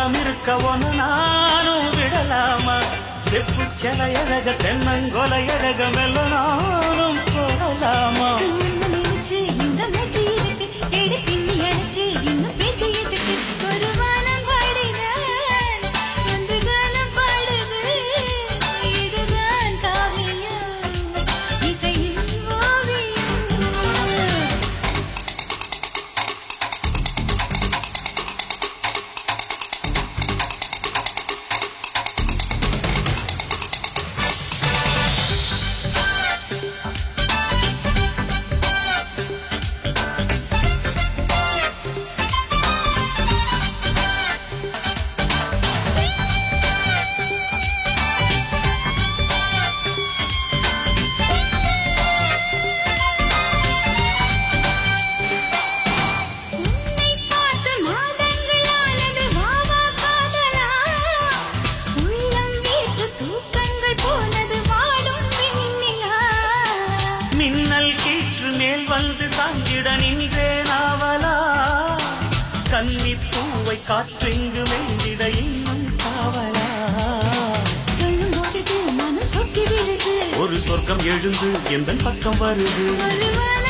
ஓரம் இருக்க ஒன்னு நானும் விடலாமா செப்பு செலையழக தென்னங்கொலையழக மெல்ல நானும் போடலாமா நினைச்சு இந்த மூச்சு இருக்கு எடு பின்னி அழைச்சு இன்னும் பேச்சு எதுக்கு ஒரு வானம் பாடினான் வந்து கானம் பாடுது இதுதான் காவியம் இசையின் ஓவியம் மின்னல் கீற்று மேல் வந்து சாஞ்சிட நின்றேன் ஆவலா கன்னி பூவை காற்றெங்கு மெல்லிட இன்னும் காவலா சொல்லும் போது மனம் சொக்கி விழுது ஒரு சொர்க்கம் எழுந்து எந்த பக்கம் வருது ஒரு வானம்